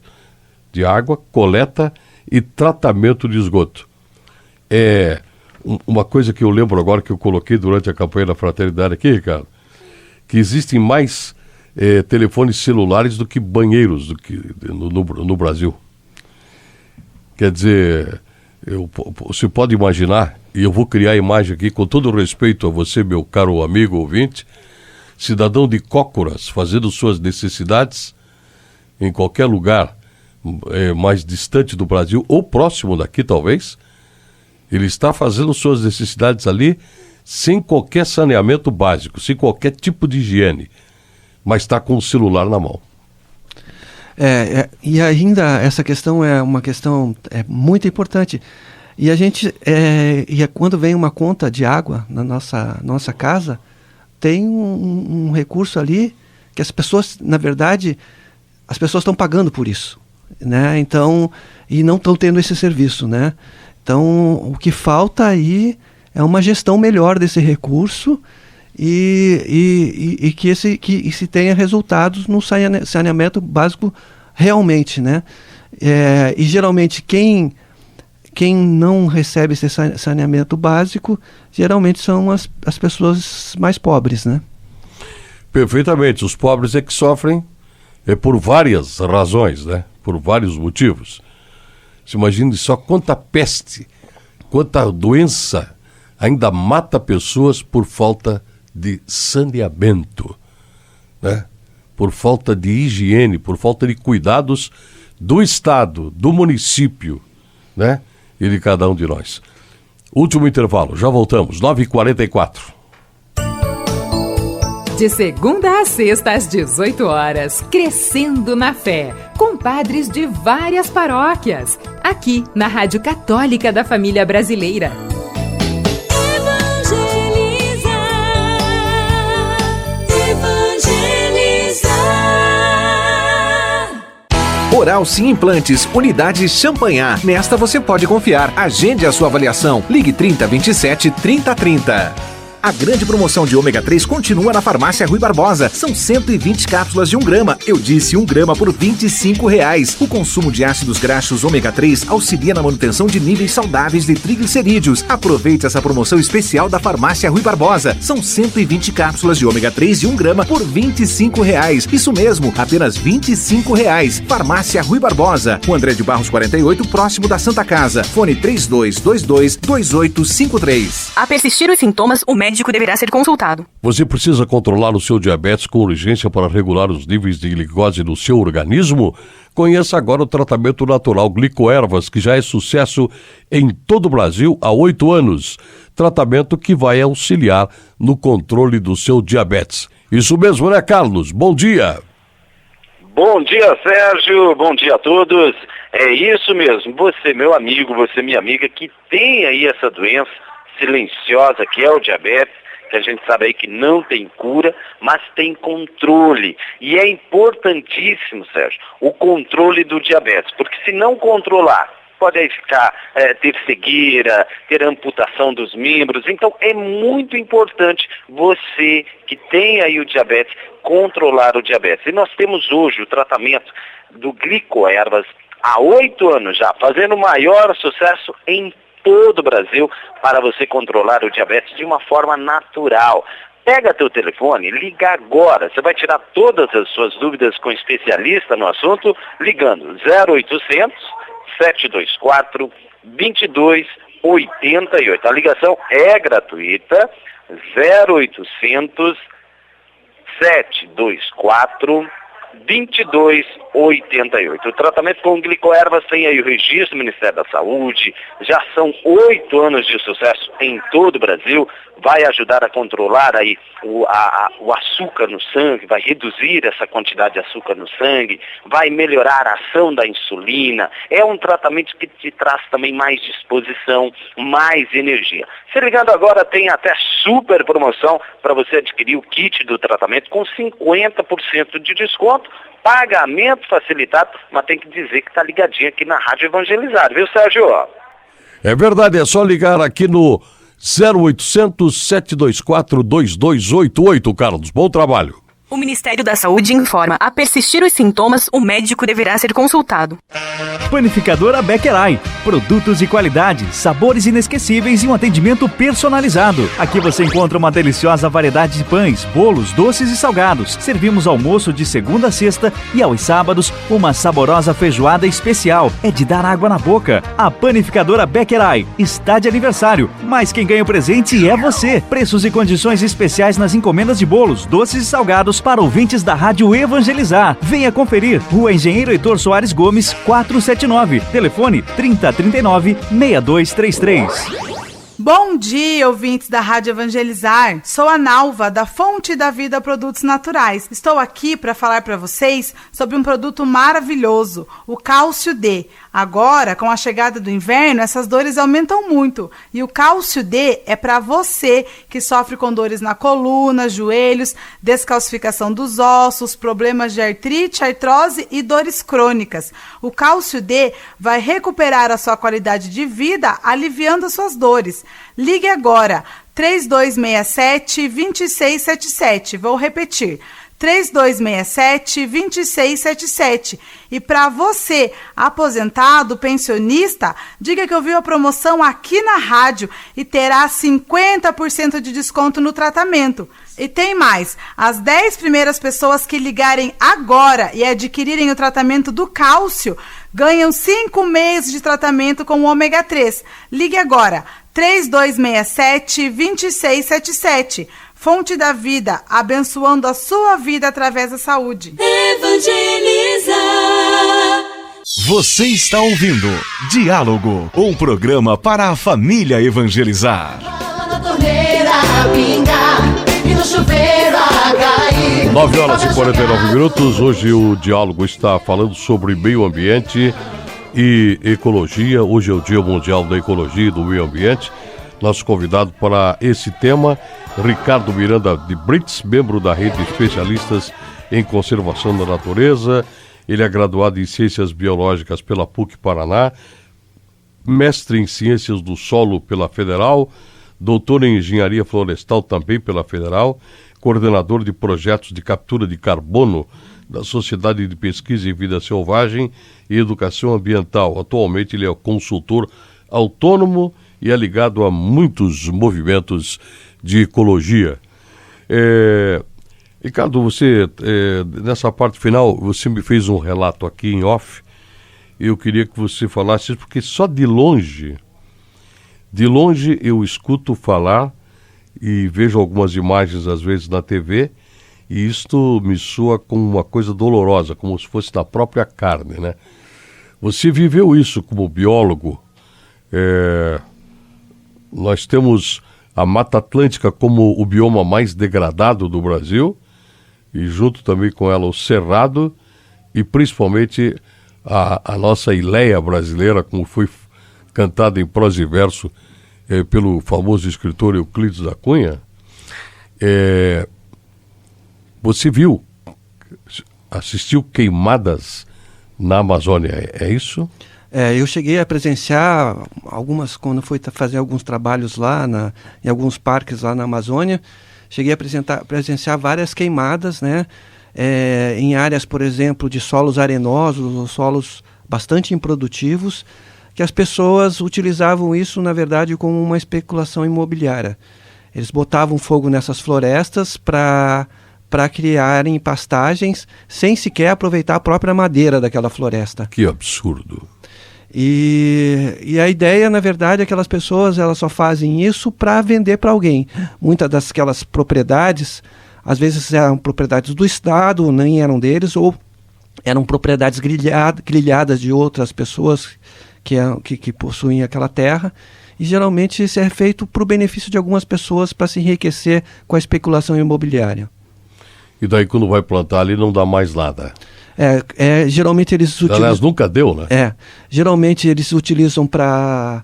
B: de água, coleta e tratamento de esgoto. Uma coisa que eu lembro agora, que eu coloquei durante a campanha da Fraternidade aqui, Ricardo, que existem mais telefones celulares do que banheiros no Brasil. Quer dizer, você pode imaginar, e eu vou criar a imagem aqui com todo respeito a você, meu caro amigo ouvinte, cidadão de Cócoras fazendo suas necessidades em qualquer lugar mais distante do Brasil, ou próximo daqui talvez, ele está fazendo suas necessidades ali sem qualquer saneamento básico, sem qualquer tipo de higiene, mas está com o celular na mão.
D: E ainda essa questão é uma questão muito importante. E a gente, quando vem uma conta de água na nossa casa, tem um recurso ali que as pessoas, na verdade, as pessoas estão pagando por isso, né? Então, e não estão tendo esse serviço, né? Então, o que falta aí é uma gestão melhor desse recurso e que se tenha resultados no saneamento básico realmente, né? E geralmente quem não recebe esse saneamento básico, geralmente são as pessoas mais pobres, né?
B: Perfeitamente. Os pobres é que sofrem por várias razões, né? Por vários motivos. Você imagina só quanta peste, quanta doença ainda mata pessoas por falta de saneamento, né? Por falta de higiene, por falta de cuidados do Estado, do município, né? E de cada um de nós. Último intervalo, já voltamos, 9h44.
E: De segunda a sexta, às 18 horas, Crescendo na Fé, com padres de várias paróquias, aqui na Rádio Católica da Família Brasileira.
R: Oral Sim Implantes, Unidade Champanhar. Nesta você pode confiar. Agende a sua avaliação. Ligue 3027 3030. A grande promoção de ômega 3 continua na Farmácia Rui Barbosa. São 120 cápsulas de 1 grama. Eu disse 1 grama por R$25. O consumo de ácidos graxos ômega 3 auxilia na manutenção de níveis saudáveis de triglicerídeos. Aproveite essa promoção especial da Farmácia Rui Barbosa. São 120 cápsulas de ômega 3 de 1 grama por R$25. Isso mesmo, apenas R$25. Farmácia Rui Barbosa, o André de Barros 48, próximo da Santa Casa. Fone 3222-2853.
H: A persistir os sintomas, o médico deverá ser consultado.
B: Você precisa controlar o seu diabetes com urgência para regular os níveis de glicose no seu organismo? Conheça agora o tratamento natural Glicoervas, que já é sucesso em todo o Brasil há 8 anos. Tratamento que vai auxiliar no controle do seu diabetes. Isso mesmo, né, Carlos? Bom dia.
S: Bom dia, Sérgio. Bom dia a todos. É isso mesmo. Você, meu amigo, você, minha amiga, que tem aí essa doença silenciosa que é o diabetes, que a gente sabe aí que não tem cura, mas tem controle. E é importantíssimo, Sérgio, o controle do diabetes, porque se não controlar, pode aí ficar, ter cegueira, ter amputação dos membros. Então é muito importante você que tem aí o diabetes, controlar o diabetes. E nós temos hoje o tratamento do Glicoervas há 8 anos já, fazendo maior sucesso em todo o Brasil para você controlar o diabetes de uma forma natural. Pega teu telefone, liga agora. Você vai tirar todas as suas dúvidas com um especialista no assunto, ligando 0800 724 2288. A ligação é gratuita, 0800 724 2288. O tratamento com Glicoervas tem aí o registro do Ministério da Saúde, já são 8 anos de sucesso em todo o Brasil, vai ajudar a controlar aí o açúcar no sangue, vai reduzir essa quantidade de açúcar no sangue, vai melhorar a ação da insulina, é um tratamento que te traz também mais disposição, mais energia. Se ligando agora, tem até super promoção para você adquirir o kit do tratamento com 50% de desconto, pagamento facilitado, mas tem que dizer que está ligadinho aqui na Rádio Evangelizar, viu, Sérgio?
B: É verdade, é só ligar aqui no 0800 724 2288, Carlos. Bom trabalho.
H: O Ministério da Saúde informa: a persistir os sintomas, o médico deverá ser consultado.
M: Panificadora Becquerai. Produtos de qualidade, sabores inesquecíveis e um atendimento personalizado. Aqui você encontra uma deliciosa variedade de pães, bolos, doces e salgados. Servimos almoço de segunda a sexta e aos sábados uma saborosa feijoada especial. É de dar água na boca. A Panificadora Becquerai está de aniversário, mas quem ganha o presente é você. Preços e condições especiais nas encomendas de bolos, doces e salgados para ouvintes da Rádio Evangelizar. Venha conferir. Rua Engenheiro Heitor Soares Gomes, 479. Telefone 3039-6233.
T: Bom dia, ouvintes da Rádio Evangelizar. Sou a Nalva, da Fonte da Vida Produtos Naturais. Estou aqui para falar para vocês sobre um produto maravilhoso, o Cálcio D. Agora, com a chegada do inverno, essas dores aumentam muito. E o Cálcio D é para você que sofre com dores na coluna, joelhos, descalcificação dos ossos, problemas de artrite, artrose e dores crônicas. O Cálcio D vai recuperar a sua qualidade de vida, aliviando as suas dores. Ligue agora, 3267-2677. Vou repetir, 3267-2677. E para você, aposentado, pensionista, diga que ouviu a promoção aqui na rádio e terá 50% de desconto no tratamento. E tem mais, as 10 primeiras pessoas que ligarem agora e adquirirem o tratamento do cálcio, ganham 5 meses de tratamento com o ômega 3. Ligue agora, 3267-2677. Fonte da Vida, abençoando a sua vida através da saúde.
L: Evangelizar.
K: Você está ouvindo Diálogo, um programa para a família evangelizar.
L: Na torneira pingar e no chuveiro a cair.
B: 9 horas e 49 minutos. Hoje o Diálogo está falando sobre meio ambiente e ecologia. Hoje é o Dia Mundial da Ecologia e do Meio Ambiente. Nosso convidado para esse tema, Ricardo Miranda de Brits, membro da Rede de Especialistas em Conservação da Natureza. Ele é graduado em Ciências Biológicas pela PUC Paraná, mestre em Ciências do Solo pela Federal, doutor em engenharia florestal também pela Federal, coordenador de projetos de captura de carbono da Sociedade de Pesquisa em Vida Selvagem e Educação Ambiental. Atualmente ele é consultor autônomo e é ligado a muitos movimentos de ecologia. Ricardo, você, nessa parte final, você me fez um relato aqui em off, e eu queria que você falasse isso, porque só de longe eu escuto falar e vejo algumas imagens às vezes na TV, e isto me soa como uma coisa dolorosa, como se fosse da própria carne, né? Você viveu isso como biólogo. Nós temos a Mata Atlântica como o bioma mais degradado do Brasil, e junto também com ela o Cerrado, e principalmente a nossa Ileia brasileira, como foi cantada em prosa e verso pelo famoso escritor Euclides da Cunha. Você assistiu queimadas na Amazônia, é isso?
D: Eu cheguei a presenciar quando fui fazer alguns trabalhos lá em alguns parques lá na Amazônia, cheguei a presenciar várias queimadas, né? Em áreas, por exemplo, de solos arenosos ou solos bastante improdutivos, que as pessoas utilizavam isso, na verdade, como uma especulação imobiliária. Eles botavam fogo nessas florestas para criarem pastagens sem sequer aproveitar a própria madeira daquela floresta.
B: Que absurdo!
D: E a ideia, na verdade, é que aquelas pessoas elas só fazem isso para vender para alguém. Muitas daquelas propriedades, às vezes eram propriedades do Estado, nem eram deles, ou eram propriedades grilhadas de outras pessoas que possuem aquela terra. E geralmente isso é feito para o benefício de algumas pessoas para se enriquecer com a especulação imobiliária.
B: E daí quando vai plantar ali não dá mais nada.
D: Geralmente eles utilizam...
B: Aliás, nunca deu, né?
D: Geralmente eles utilizam para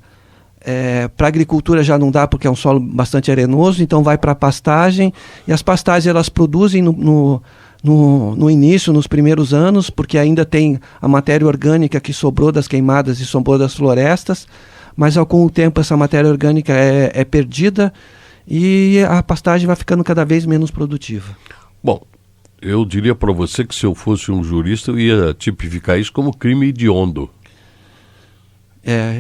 D: agricultura, já não dá porque é um solo bastante arenoso, então vai para pastagem, e as pastagens elas produzem no início, nos primeiros anos, porque ainda tem a matéria orgânica que sobrou das queimadas e sobrou das florestas, mas com o tempo essa matéria orgânica é perdida e a pastagem vai ficando cada vez menos produtiva.
B: Bom, eu diria para você que se eu fosse um jurista eu ia tipificar isso como crime hediondo.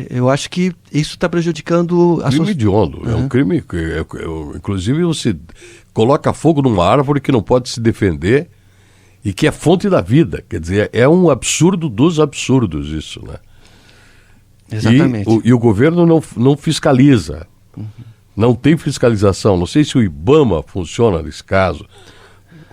D: Eu acho que isso está prejudicando...
B: Crime hediondo. É um crime... inclusive você coloca fogo numa árvore que não pode se defender e que é fonte da vida. Quer dizer, é um absurdo dos absurdos isso, né?
D: Exatamente.
B: E o governo não fiscaliza. Não tem fiscalização. Não sei se o IBAMA funciona nesse caso.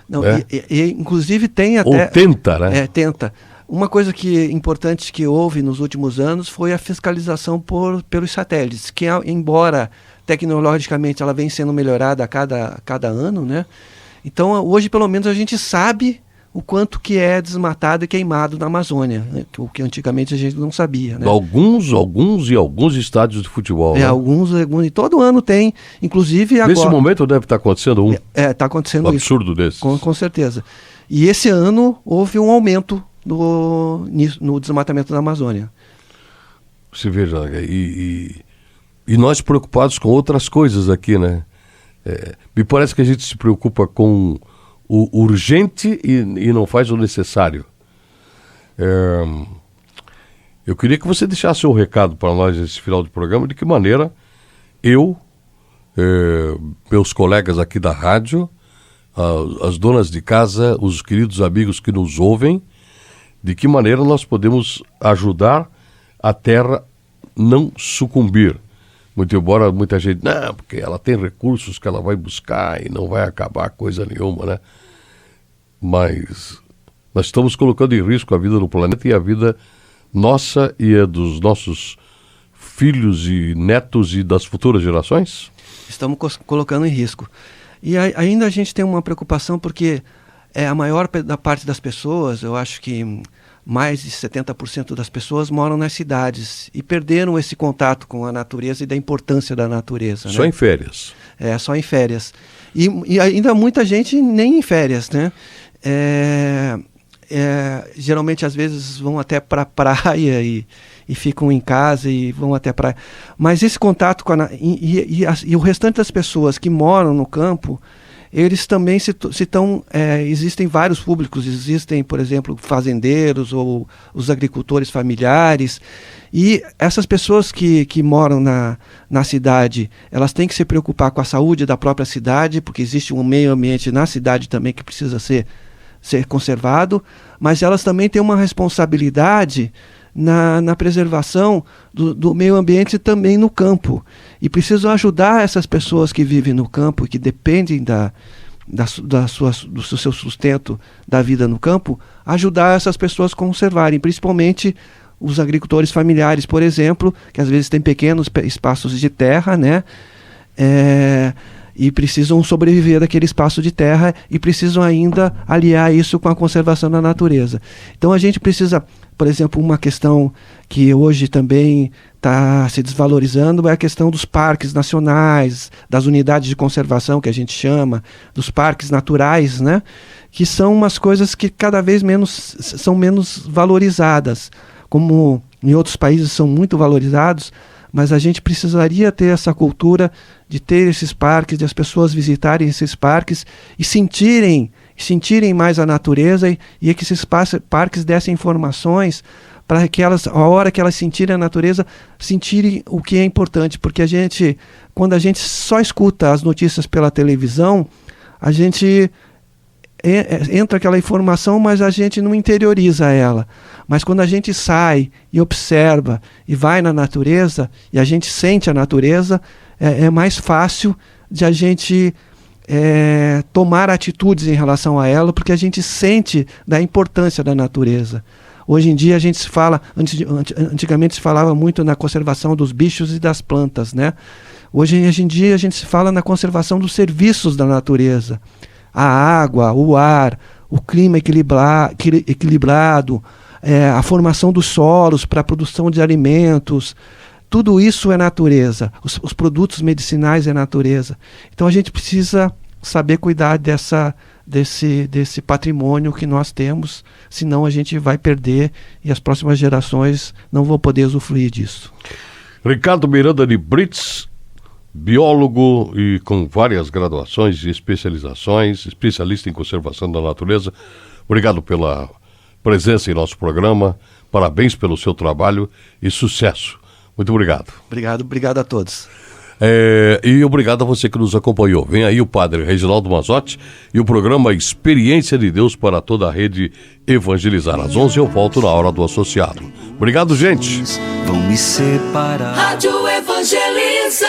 D: Não, inclusive tem até...
B: Ou tenta, né?
D: Tenta. Uma coisa importante que houve nos últimos anos foi a fiscalização pelos satélites, que embora tecnologicamente ela vem sendo melhorada a cada ano, né? Então hoje pelo menos a gente sabe o quanto que é desmatado e queimado na Amazônia, né? O que antigamente a gente não sabia, né?
B: Alguns estádios de futebol. Né?
D: Alguns, e todo ano tem, inclusive agora...
B: Nesse momento deve estar acontecendo
D: está acontecendo
B: um absurdo desse.
D: Com certeza. E esse ano houve um aumento no desmatamento da Amazônia.
B: Você veja, e nós preocupados com outras coisas aqui, né? Me parece que a gente se preocupa com o urgente e não faz o necessário. Eu queria que você deixasse um recado para nós nesse final do programa, de que maneira meus colegas aqui da rádio, as donas de casa, os queridos amigos que nos ouvem, de que maneira nós podemos ajudar a terra não sucumbir. Muito embora muita gente, não, porque ela tem recursos que ela vai buscar e não vai acabar coisa nenhuma, né? Mas nós estamos colocando em risco a vida do planeta e a vida nossa e a dos nossos filhos e netos e das futuras gerações?
D: Estamos colocando em risco. E ainda a gente tem uma preocupação porque a maior parte das pessoas, eu acho que mais de 70% das pessoas moram nas cidades e perderam esse contato com a natureza e da importância da natureza.
B: Só, né? Em férias.
D: Só em férias. E ainda muita gente nem em férias, né? Geralmente, às vezes, vão até para a praia e e ficam em casa e vão até a praia. Mas esse contato com e o restante das pessoas que moram no campo, eles também existem vários públicos, existem, por exemplo, fazendeiros ou os agricultores familiares, e essas pessoas que moram na cidade, elas têm que se preocupar com a saúde da própria cidade, porque existe um meio ambiente na cidade também que precisa ser conservado, mas elas também têm uma responsabilidade na preservação do meio ambiente também no campo. E precisam ajudar essas pessoas que vivem no campo, que dependem do seu sustento da vida no campo, ajudar essas pessoas a conservarem, principalmente os agricultores familiares, por exemplo, que às vezes têm pequenos espaços de terra, né? E precisam sobreviver daquele espaço de terra e precisam ainda aliar isso com a conservação da natureza. Então a gente precisa, por exemplo, uma questão que hoje também está se desvalorizando é a questão dos parques nacionais, das unidades de conservação que a gente chama, dos parques naturais, né? Que são umas coisas que cada vez são menos valorizadas, como em outros países são muito valorizados, mas a gente precisaria ter essa cultura de ter esses parques, de as pessoas visitarem esses parques e sentirem mais a natureza e que esses parques dessem informações para que elas, a hora que elas sentirem a natureza, sentirem o que é importante, porque quando a gente só escuta as notícias pela televisão, a gente entra aquela informação, mas a gente não interioriza ela. Mas quando a gente sai e observa e vai na natureza e a gente sente a natureza, é mais fácil de a gente tomar atitudes em relação a ela, porque a gente sente da importância da natureza. Hoje em dia a gente se fala, antigamente se falava muito na conservação dos bichos e das plantas, né? Hoje em dia a gente se fala na conservação dos serviços da natureza. A água, o ar, o clima equilibrado, a formação dos solos para a produção de alimentos, tudo isso é natureza. Os produtos medicinais é natureza. Então a gente precisa saber cuidar desse patrimônio que nós temos, senão a gente vai perder e as próximas gerações não vão poder usufruir disso.
B: Ricardo Miranda de Brits, biólogo e com várias graduações e especializações, especialista em conservação da natureza. Obrigado pela presença em nosso programa, parabéns pelo seu trabalho e sucesso. Muito obrigado.
D: Obrigado a todos.
B: E obrigado a você que nos acompanhou. Vem aí o padre Reginaldo Mazzotti e o programa Experiência de Deus para toda a rede Evangelizar. Às 11 eu volto na Hora do Associado. Obrigado, gente.
L: Vão me separar.
C: Rádio Evangeliza.